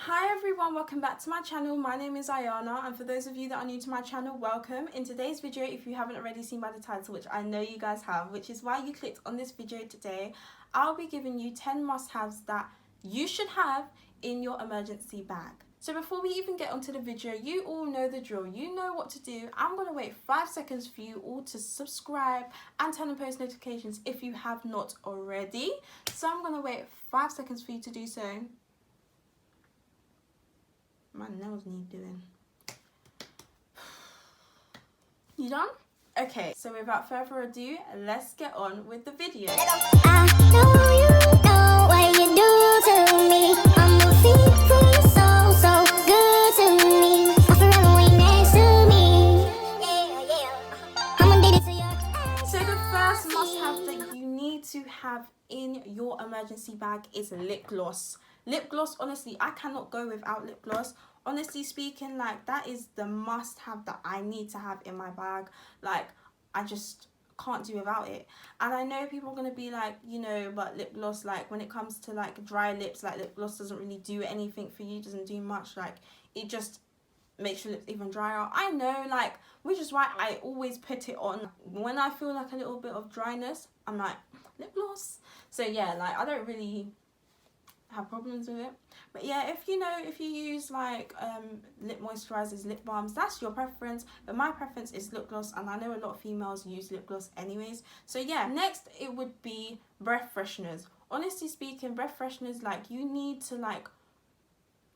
Hi everyone, welcome back to my channel. My name is Ayana, and for those of you that are new to my channel, welcome. In today's video, if you haven't already seen by the title, which I know you guys have, which is why you clicked on this video today, I'll be giving you 10 must-haves that you should have in your emergency bag. So before we even get onto the video, you all know the drill. You know what to do. I'm going to wait 5 seconds for you all to subscribe and turn on post notifications if you have not already. So I'm going to wait 5 seconds for you to do so. My nails need doing. You done? Okay, so without further ado, let's get on with the video. I know you know what you do to me. I'm feeling so good to me. I forever when you're next to me. I'm addicted to your. So the first must-have that you need to have in your emergency bag is lip gloss. Lip gloss, honestly, I cannot go without lip gloss. Honestly speaking, like, that is the must-have that I need to have in my bag. Like, I just can't do without it. And I know people are going to be like, you know, but lip gloss, like, when it comes to, like, dry lips, like, lip gloss doesn't really do anything for you, doesn't do much. Like, it just makes your lips even drier. I know, like, which is why I always put it on. When I feel like a little bit of dryness, I'm like, lip gloss. So, yeah, like, I don't really have problems with it. But yeah, if you use like lip moisturisers, lip balms, that's your preference, but my preference is lip gloss, and I know a lot of females use lip gloss anyways. So yeah, next it would be breath fresheners. Honestly speaking, breath fresheners, like, you need to like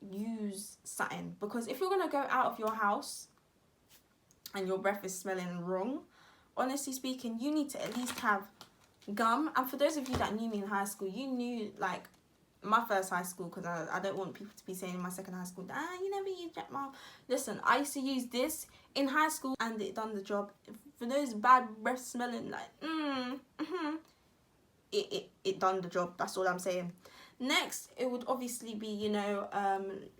use something, because if you're gonna go out of your house and your breath is smelling wrong, honestly speaking, you need to at least have gum. And for those of you that knew me in high school, you knew, like, my first high school, because I don't want people to be saying in my second high school, you never used jet balm. Listen, I used to use this in high school and it done the job. For those bad breath smelling, like, it done the job. That's all I'm saying. Next, it would obviously be, you know,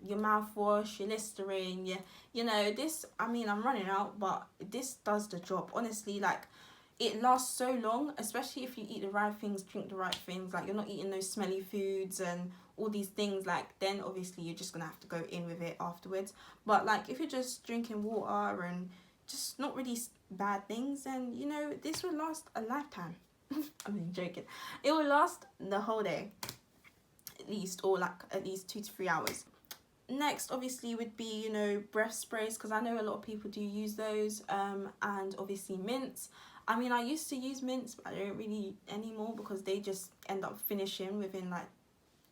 your mouthwash, your Listerine, you know, this, I mean, I'm running out, but this does the job. Honestly, like, it lasts so long, especially if you eat the right things, drink the right things. Like, you're not eating those smelly foods and all these things. Like, then obviously you're just gonna have to go in with it afterwards. But like, if you're just drinking water and just not really bad things, then, you know, this will last a lifetime. I'm joking. It will last the whole day, at least, or like at least 2 to 3 hours. Next, obviously, would be, you know, breath sprays, because I know a lot of people do use those, and obviously mints. I mean, I used to use mints, but I don't really anymore, because they just end up finishing within like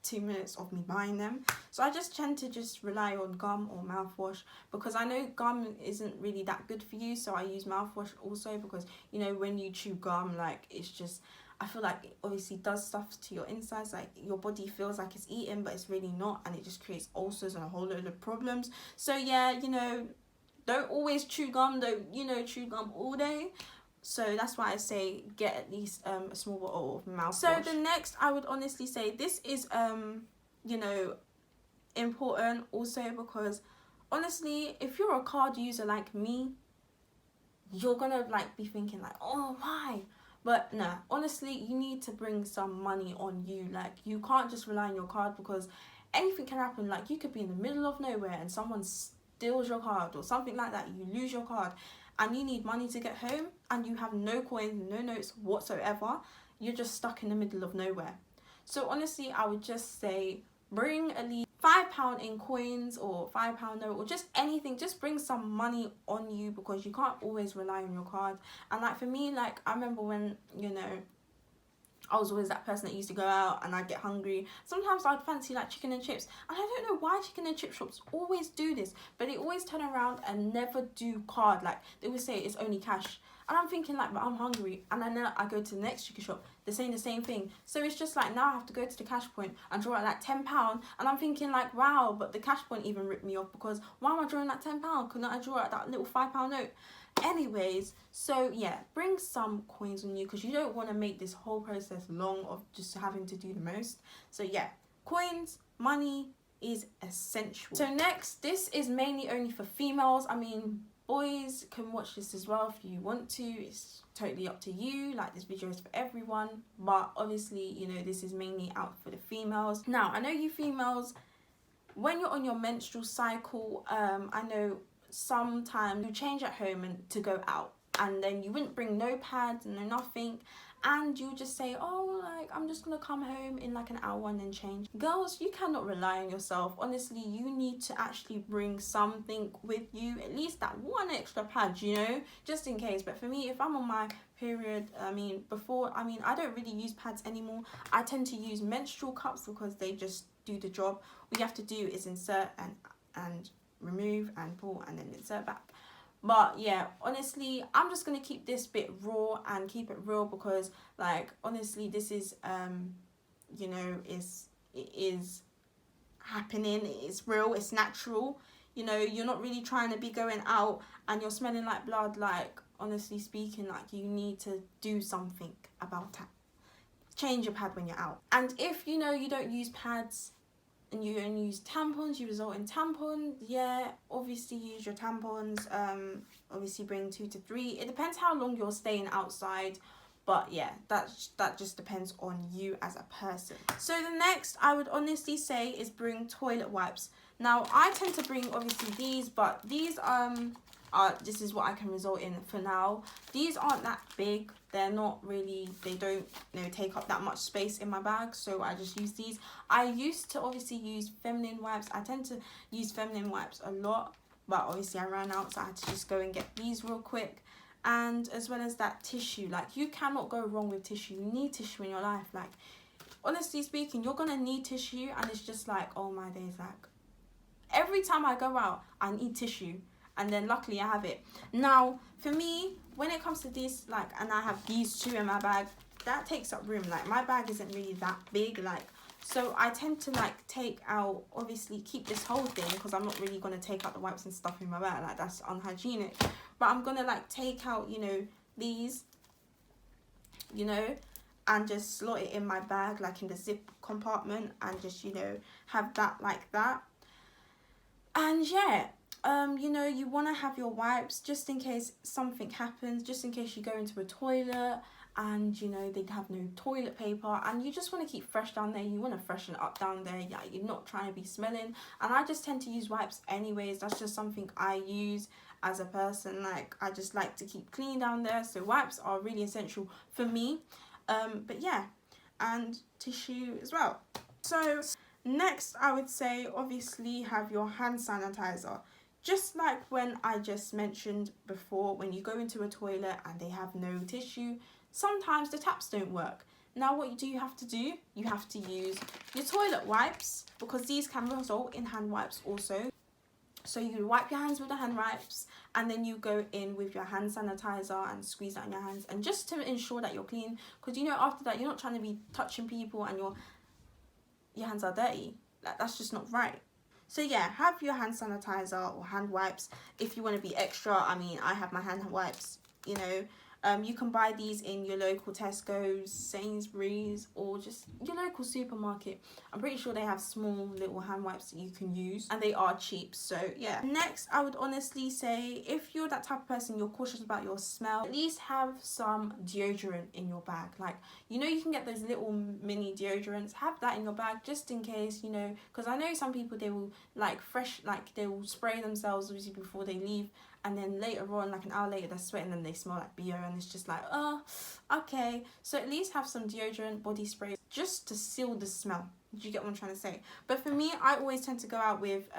2 minutes of me buying them. So I just tend to just rely on gum or mouthwash, because I know gum isn't really that good for you. So I use mouthwash also, because, you know, when you chew gum, like, it's just, I feel like it obviously does stuff to your insides. Like, your body feels like it's eating, but it's really not, and it just creates ulcers and a whole load of problems. So yeah, you know, don't always chew gum. Don't, you know, chew gum all day. So that's why I say get at least a small bottle of mouthwash. So the next, I would honestly say, this is you know, important also, because honestly, if you're a card user like me, you're gonna like be thinking like, oh, why? But nah, honestly, you need to bring some money on you. Like, you can't just rely on your card, because anything can happen. Like, you could be in the middle of nowhere and someone steals your card or something like that. You lose your card and you need money to get home, and you have no coins, no notes whatsoever. You're just stuck in the middle of nowhere. So honestly, I would just say bring at least £5 in coins, or £5 note, or just anything. Just bring some money on you, because you can't always rely on your card. And like, for me, like, I remember when, you know, I was always that person that used to go out and I'd get hungry. Sometimes I'd fancy like chicken and chips. And I don't know why chicken and chip shops always do this, but they always turn around and never do card. Like, they always say it's only cash. And I'm thinking like, but I'm hungry. And then I go to the next chicken shop, they're saying the same thing. So it's just like, now I have to go to the cash point and draw out like £10. And I'm thinking like, wow, but the cash point even ripped me off, because why am I drawing that £10? Couldn't I draw out that little £5 note? Anyways, so yeah, bring some coins on you, because you don't want to make this whole process long of just having to do the most. So yeah, coins, money is essential. So next, this is mainly only for females. I mean, boys can watch this as well if you want to. It's totally up to you. Like, this video is for everyone, but obviously, you know, this is mainly out for the females. Now, I know you females when you're on your menstrual cycle, I know sometimes you change at home and to go out, and then you wouldn't bring no pads and no nothing, and you just say, oh, like, I'm just gonna come home in like an hour and then change. Girls, you cannot rely on yourself. Honestly, you need to actually bring something with you, at least that one extra pad, you know, just in case. But for me, if I'm on my period, I don't really use pads anymore. I tend to use menstrual cups because they just do the job. All you have to do is insert and remove and pull and then insert back. But yeah, honestly, I'm just gonna keep this bit raw and keep it real, because like, honestly, this is you know, it is happening. It's real, it's natural. You know, you're not really trying to be going out and you're smelling like blood. Like, honestly speaking, like, you need to do something about that. Change your pad when you're out. And if, you know, you don't use pads and you only use tampons, you result in tampons, yeah, obviously use your tampons. Obviously bring 2 to 3. It depends how long you're staying outside, but yeah, that just depends on you as a person. So the next I would honestly say is bring toilet wipes. Now I tend to bring obviously these, but these this is what I can result in for now. These aren't that big. They're not really, they don't, you know, take up that much space in my bag, so I just use these. I used to obviously use feminine wipes. I tend to use feminine wipes a lot, but obviously I ran out, so I had to just go and get these real quick. And as well as that, tissue. Like, you cannot go wrong with tissue. You need tissue in your life. Like, honestly speaking, you're gonna need tissue, and it's just like, oh my days, like, every time I go out, I need tissue. And then luckily I have it. Now, for me, when it comes to this, like, and I have these two in my bag, that takes up room. Like, my bag isn't really that big, like, so I tend to like take out, obviously keep this whole thing, because I'm not really going to take out the wipes and stuff in my bag, like, that's unhygienic. But I'm going to like take out, you know, these, you know, and just slot it in my bag, like in the zip compartment, and just, you know, have that like that. And yeah, you know, you want to have your wipes just in case something happens, just in case you go into a toilet and, you know, they have no toilet paper, and you just want to keep fresh down there. You want to freshen up down there. Yeah, you're not trying to be smelling. And I just tend to use wipes anyways. That's just something I use as a person. Like, I just like to keep clean down there, so wipes are really essential for me. But yeah, and tissue as well. So next, I would say obviously have your hand sanitizer. Just like when I just mentioned before, when you go into a toilet and they have no tissue, sometimes the taps don't work. Now what you have to do, you have to use your toilet wipes, because these can result in hand wipes also. So you wipe your hands with the hand wipes, and then you go in with your hand sanitizer and squeeze that in your hands, and just to ensure that you're clean, because, you know, after that you're not trying to be touching people and your hands are dirty. Like, that's just not right. So yeah, have your hand sanitizer or hand wipes. If you want to be extra, I mean, I have my hand wipes, you know. You can buy these in your local Tesco's, Sainsbury's, or just your local supermarket. I'm pretty sure they have small little hand wipes that you can use, and they are cheap. So yeah. Next, I would honestly say, if you're that type of person, you're cautious about your smell, at least have some deodorant in your bag. Like, you know, you can get those little mini deodorants. Have that in your bag just in case, you know, because I know some people, they will like they will spray themselves obviously before they leave, and then later on, like an hour later, they're sweating and they smell like BO, and it's just like, oh, okay. So at least have some deodorant, body spray, just to seal the smell. Do you get what I'm trying to say? But for me, I always tend to go out with,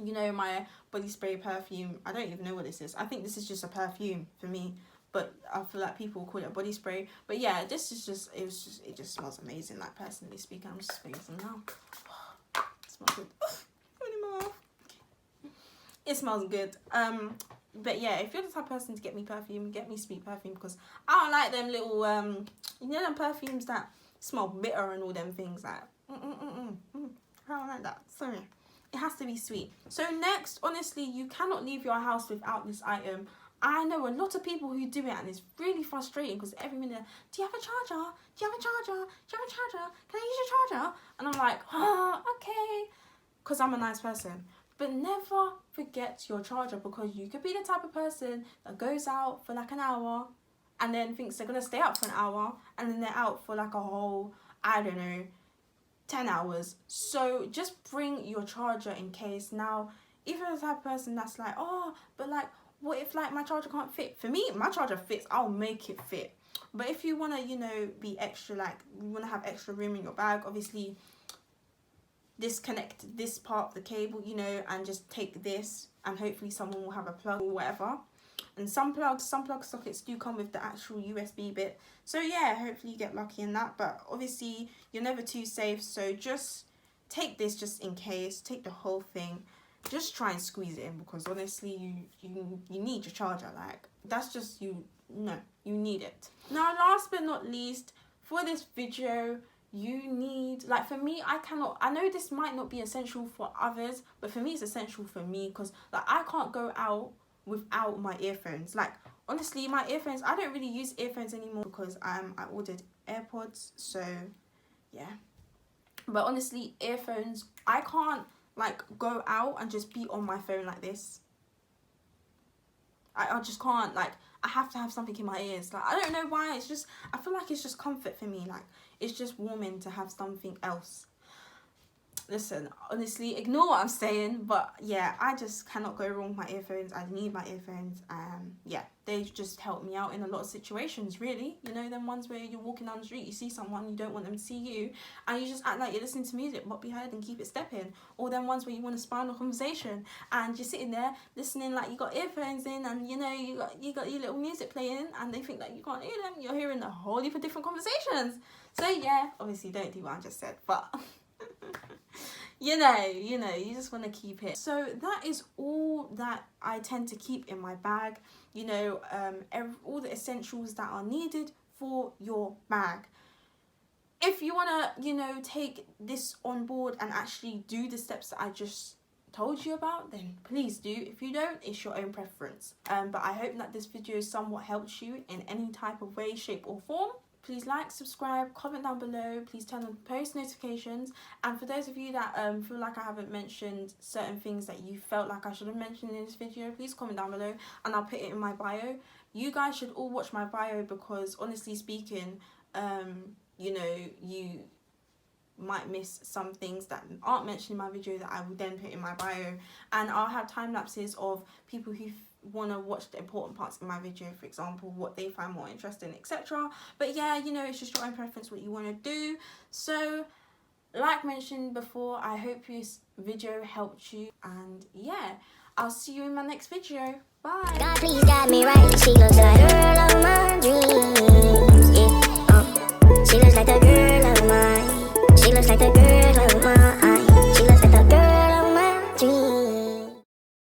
you know, my body spray perfume. I don't even know what this is. I think this is just a perfume for me, but I feel like people call it a body spray. But yeah, this is just, it just smells amazing. Like, personally speaking, I'm just spraying some now. It smells good. It smells good. But yeah, if you're the type of person to get me perfume, get me sweet perfume, because I don't like them little you know, them perfumes that smell bitter and all them things. Like, I don't like that. Sorry, it has to be sweet. So next, honestly, you cannot leave your house without this item. I know a lot of people who do it, and it's really frustrating, because every minute, do you have a charger? Do you have a charger? Do you have a charger? Can I use your charger? And I'm like, oh, okay, because I'm a nice person. But never forget your charger, because you could be the type of person that goes out for like an hour and then thinks they're going to stay out for an hour, and then they're out for like a whole, I don't know, 10 hours. So just bring your charger in case. Now, if you're the type of person that's like, oh, but like, what if like my charger can't fit? For me, my charger fits, I'll make it fit. But if you want to, you know, be extra, like, you want to have extra room in your bag, obviously disconnect this part of the cable, you know, and just take this, and hopefully someone will have a plug or whatever. And some plug sockets do come with the actual USB bit. So yeah, hopefully you get lucky in that. But obviously you're never too safe, so just take this just in case. Take the whole thing. Just try and squeeze it in, because honestly you need your charger. Like, that's just, you need it. Now, last but not least, for this video, you need, like, for me, I know this might not be essential for others, but for me it's essential for me, because like I can't go out without my earphones. Like, honestly, my earphones, I don't really use earphones anymore because I ordered AirPods, so yeah. But honestly, earphones, I can't like go out and just be on my phone like this. I just can't. Like, I have to have something in my ears. Like, I don't know why, it's just, I feel like it's just comfort for me. Like, it's just warming to have something else. Listen, honestly, ignore what I'm saying, but yeah, I just cannot go wrong with my earphones. I need my earphones. Yeah, they just help me out in a lot of situations, really. You know, them ones where you're walking down the street, you see someone, you don't want them to see you, and you just act like you're listening to music, but be heard and keep it stepping. Or them ones where you want to spy on a conversation, and you're sitting there listening like you got earphones in, and you know, you got your little music playing, and they think that you can't hear them. You're hearing a whole heap of different conversations. So yeah, obviously don't do what I just said, but you know, you just want to keep it. So that is all that I tend to keep in my bag. You know, all the essentials that are needed for your bag. If you want to, you know, take this on board and actually do the steps that I just told you about, then please do. If you don't, it's your own preference. But I hope that this video somewhat helps you in any type of way, shape or form. Please like, subscribe, comment down below. Please turn on post notifications. And for those of you that feel like I haven't mentioned certain things that you felt like I should have mentioned in this video, please comment down below and I'll put it in my bio. You guys should all watch my bio, because honestly speaking, you know, you might miss some things that aren't mentioned in my video that I will then put in my bio. And I'll have time lapses of people who want to watch the important parts in my video, for example, what they find more interesting, etc. But yeah, you know, it's just your own preference what you want to do. So like mentioned before, I hope this video helped you, and yeah, I'll see you in my next video. Bye. God, please guide me right. She looks like a girl of my dreams. Yeah, she looks like the girl of mine. She looks like the girl